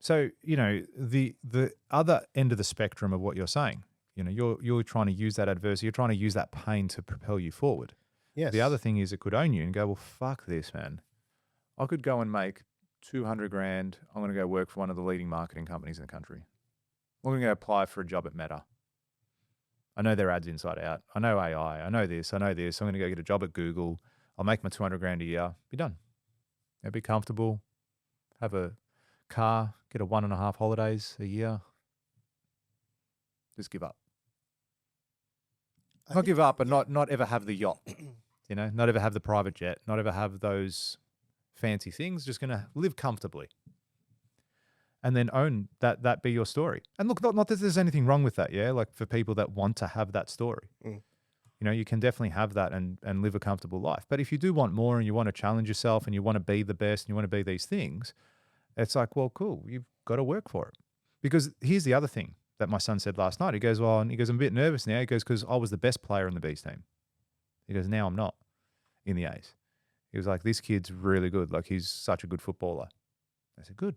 So, the other end of the spectrum of what you're saying, you're trying to use that adversity, you're trying to use that pain to propel you forward. The other Yes. thing is it could own you and go, well, fuck this, man. I could go and make 200 grand. I'm going to go work for one of the leading marketing companies in the country. I'm going to go apply for a job at Meta. I know their ads inside out. I know AI. I know this. I know this. I'm going to go get a job at Google. I'll make my 200 grand a year. Be done. I'll be comfortable. Have a car. Get a 1.5 holidays a year. Just give up. I Not think, give up, but yeah. not ever have the yacht. Not ever have the private jet. Not ever have those fancy things. Just going to live comfortably. And then own that be your story. And look, not that there's anything wrong with that, yeah? Like for people that want to have that story. Mm. You can definitely have that and live a comfortable life. But if you do want more and you want to challenge yourself and you want to be the best and you want to be these things, it's like, well, cool, you've got to work for it. Because here's the other thing that my son said last night. He goes, I'm a bit nervous now. He goes, because I was the best player in the B's team. He goes, now I'm not in the A's. He was like, this kid's really good. Like he's such a good footballer. I said, good.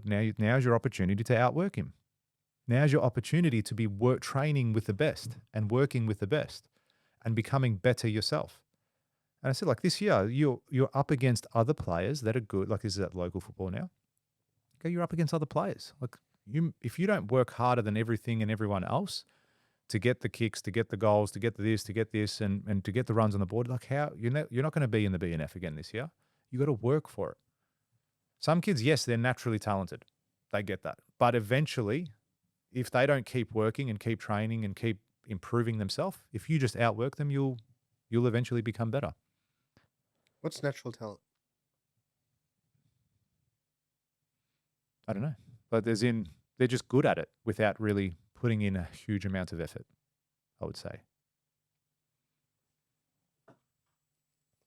Now's your opportunity to outwork him. Now's your opportunity to be training with the best and working with the best and becoming better yourself. And I said, like this year, you're up against other players that are good. Like this is at local football now. Okay, you're up against other players. Like if you don't work harder than everything and everyone else to get the kicks, to get the goals, to get this, and to get the runs on the board, like how you're not going to be in the BNF again this year. You got to work for it. Some kids, yes, they're naturally talented. They get that. But eventually, if they don't keep working and keep training and keep improving themselves, if you just outwork them, you'll eventually become better. What's natural talent? I don't know. But they're just good at it without really putting in a huge amount of effort, I would say.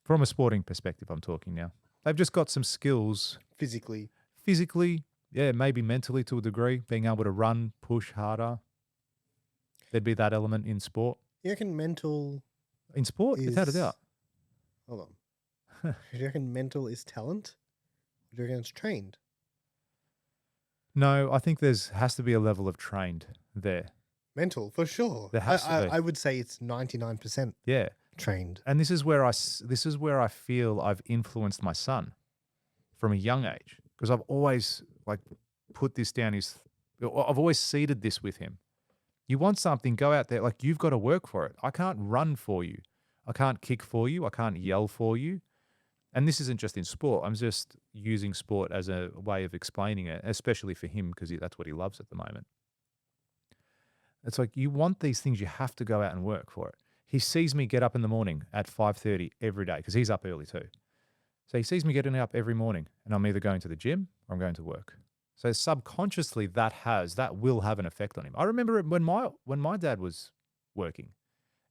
From a sporting perspective, I'm talking now. They've just got some skills Physically. yeah, maybe mentally to a degree, being able to run, push harder. There'd be that element in sport. You reckon mental In sport, without a is... doubt. Hold on. Do you reckon mental is talent? Or do you reckon it's trained? No, I think has to be a level of trained there. Mental, for sure. There has to be. I would say it's 99% Yeah. trained. And this is where I feel I've influenced my son from a young age, because I've always like put this down I've always seeded this with him. You want something, go out there. Like you've got to work for it. I can't run for you. I can't kick for you. I can't yell for you. And this isn't just in sport. I'm just using sport as a way of explaining it, especially for him because that's what he loves at the moment. It's like you want these things, you have to go out and work for it. He sees me get up in the morning at 5:30 every day because he's up early too. So he sees me getting up every morning and I'm either going to the gym or I'm going to work. So subconsciously that will have an effect on him. I remember it when my dad was working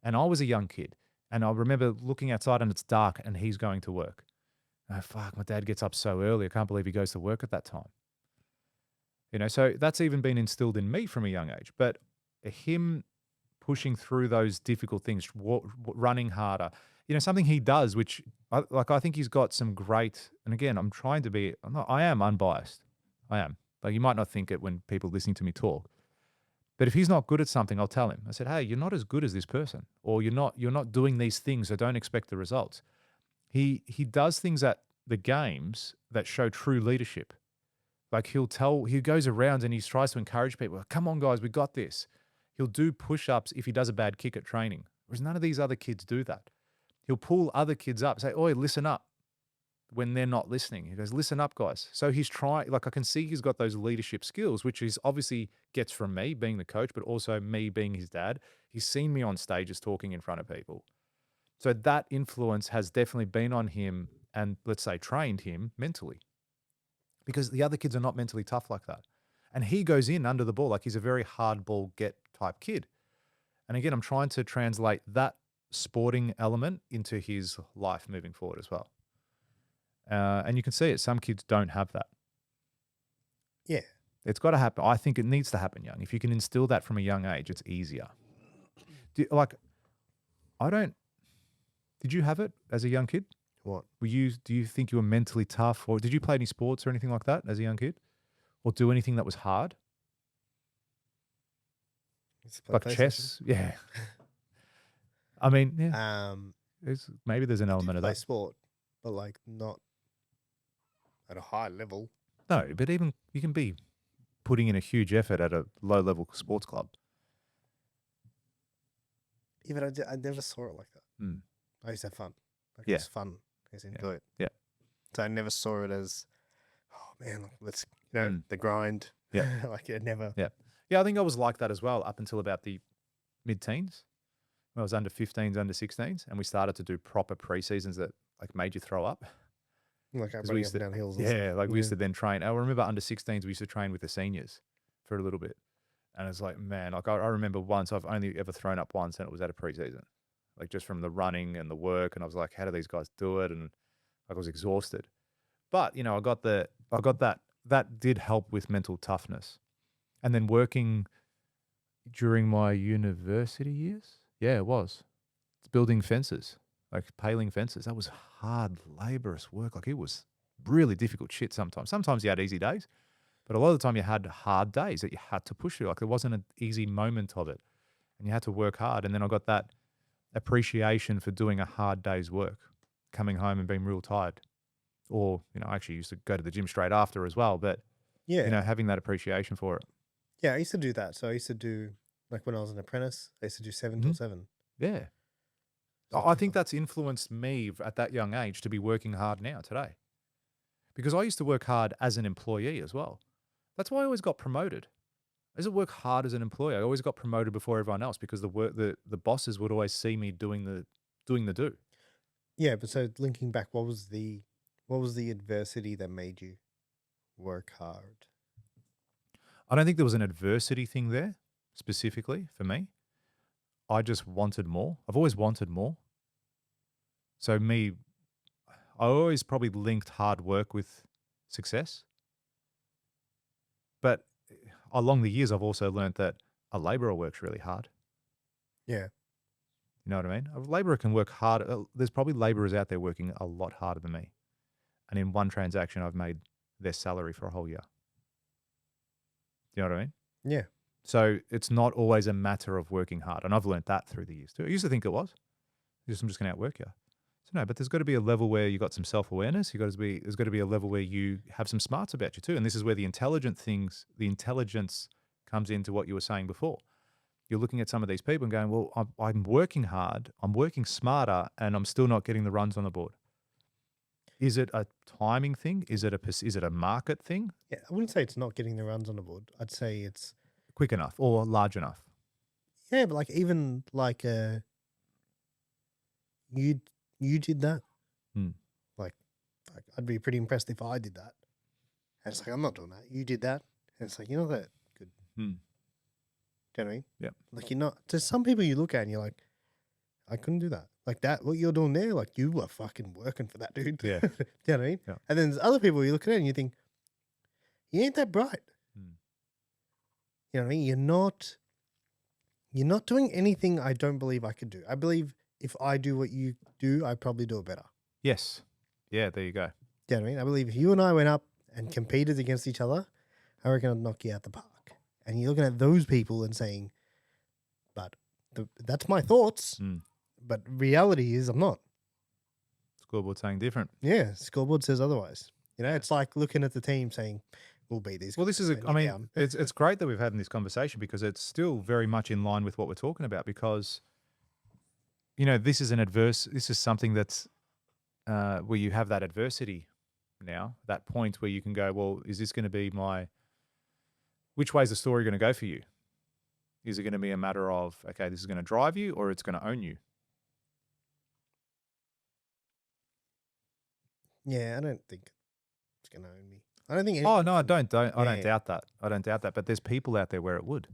and I was a young kid and I remember looking outside and it's dark and he's going to work. Oh, fuck, my dad gets up so early. I can't believe he goes to work at that time. So that's even been instilled in me from a young age. But him pushing through those difficult things, running harder, something he does, which I think he's got some great, and again, I am unbiased. I am. Like you might not think it when people listening to me talk. But if he's not good at something, I'll tell him. I said, hey, you're not as good as this person, or you're not doing these things, so don't expect the results. He does things at the games that show true leadership. Like he goes around and he tries to encourage people. Come on, guys, we got this. He'll do push-ups if he does a bad kick at training, whereas none of these other kids do that. He'll pull other kids up, say, oi, listen up, when they're not listening. He goes, listen up, guys. So he's trying, like I can see he's got those leadership skills, which is obviously gets from me being the coach, but also me being his dad. He's seen me on stages talking in front of people. So that influence has definitely been on him and, let's say, trained him mentally, because the other kids are not mentally tough like that. And he goes in under the ball like he's a very hard ball get type kid. And again, I'm trying to translate that sporting element into his life moving forward as well. And you can see it. Some kids don't have that. Yeah. It's got to happen. I think it needs to happen young. If you can instill that from a young age, it's easier. Did you have it as a young kid? What? Do you think you were mentally tough, or did you play any sports or anything like that as a young kid? or do anything that was hard, Just play like PlayStation. chess. Yeah. I mean, yeah, Um, maybe there's an I element did of play that. sport, but like not at a high level. No, but even you can be putting in a huge effort at a low level sports club. Even I never saw it like that. Mm. I used to have fun. Like it Yeah. was fun. I used to Yeah. enjoy it. Yeah. So I never saw it as, oh man, like, let's Mm. the grind. Yeah. Like it never. Yeah. Yeah, I think I was like that as well up until about the mid-teens. When I was under 15s, under 16s, and we started to do proper pre-seasons that like made you throw up. Like I'm Because we running used up and to, down hills and stuff. yeah, like we used to then train. I remember under 16s, we used to train with the seniors for a little bit. And it's like, man, like I remember once, I've only ever thrown up once, and it was at a preseason, like just from the running and the work. And I was like, how do these guys do it? And like I was exhausted. But, I got that did help with mental toughness. And then working during my university years, yeah, it was. It's building fences, like paling fences. That was hard, laborious work. Like it was really difficult shit sometimes. Sometimes you had easy days, but a lot of the time you had hard days that you had to push through. Like there wasn't an easy moment of it, and you had to work hard. And then I got that appreciation for doing a hard day's work, coming home and being real tired. Or, I actually used to go to the gym straight after as well. But, Yeah. having that appreciation for it. Yeah, I used to do that. So I used to do like when I was an apprentice, I used to do 7 till Mhm. 7. Yeah. So I think that's influenced me at that young age to be working hard now today. Because I used to work hard as an employee as well. That's why I always got promoted. I used to work hard as an employee. I always got promoted before everyone else because the bosses would always see me doing the do. yeah, but so linking back, what was the adversity that made you work hard? I don't think there was an adversity thing there specifically for me. I just wanted more. I've always wanted more. So I always probably linked hard work with success. But along the years, I've also learned that a laborer works really hard. Yeah. You know what I mean? A laborer can work hard. There's probably laborers out there working a lot harder than me. And in one transaction, I've made their salary for a whole year. You know what I mean? Yeah. So it's not always a matter of working hard. And I've learned that through the years too. I used to think it was. I'm just going to outwork you. So no, but there's got to be a level where you got some self-awareness. There's got to be a level where you have some smarts about you too. And this is where the intelligence comes into what you were saying before. You're looking at some of these people and going, well, I'm working hard, I'm working smarter, and I'm still not getting the runs on the board. Is it a timing thing? Is it a market thing? Yeah. I wouldn't say it's not getting the runs on the board. I'd say it's, Quick enough or large enough? yeah, but like even like you did that. Hmm. Like, I'd be pretty impressed if I did that. And it's like, I'm not doing that. You did that. And it's like, you're not that good. Hmm. Do you know what I mean? Yeah. Like you're not, to some people you look at and you're like, I couldn't do that. Like that, what you're doing there, like you were fucking working for that, dude. Yeah. Do you know what I mean? Yeah. And then there's other people you look at it and you think, you ain't that bright. Hmm. You know what I mean? You're not doing anything I don't believe I could do. I believe if I do what you do, I probably do it better. Yes. Yeah, there you go. Do you know what I mean? I believe if you and I went up and competed against each other, I reckon I'd knock you out the park. And you're looking at those people and saying, but that's my thoughts. Hmm. But reality is I'm not. Scoreboard saying different. Yeah, scoreboard says otherwise. You know, it's like looking at the team saying, we'll beat these Well, guys. this is when you're down. it's great that we've had this conversation because it's still very much in line with what we're talking about because, this is something that's where you have that adversity now, that point where you can go, well, is this going to be which way is the story going to go for you? Is it going to be a matter of, okay, this is going to drive you or it's going to own you? Yeah, I don't think it's going to own me. I don't think. Oh, no, I don't Yeah. doubt that. I don't doubt that. But there's people out there where it would.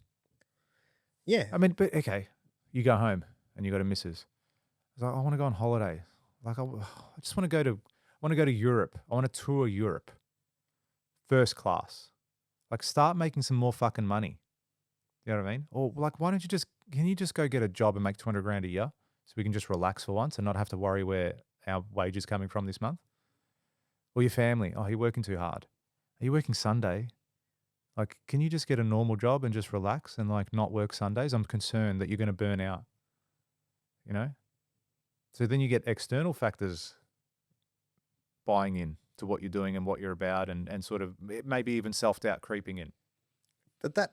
Yeah. I mean, but okay, you go home and you got a missus. It's like, I want to go on holiday. Like, I just want to go to Europe. I want to tour Europe. First class. Like, start making some more fucking money. You know what I mean? Or like, can you just go get a job and make 200 grand a year so we can just relax for once and not have to worry where our wage is coming from this month? Or your family. Oh, you're working too hard. Are you working Sunday? Like, can you just get a normal job and just relax and like not work Sundays? I'm concerned that you're going to burn out, you know? So then you get external factors buying in to what you're doing and what you're about, and sort of maybe even self-doubt creeping in. But that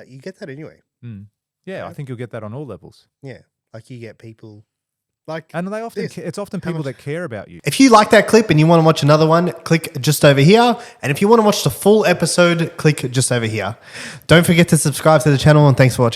you get that anyway. Yeah, I Yeah. think you'll get that on all levels. Yeah. Like you get people like And they often this. it's often How people much- that care about you. If you like that clip and you want to watch another one, click just over here. And if you want to watch the full episode, click just over here. Don't forget to subscribe to the channel, and thanks for watching.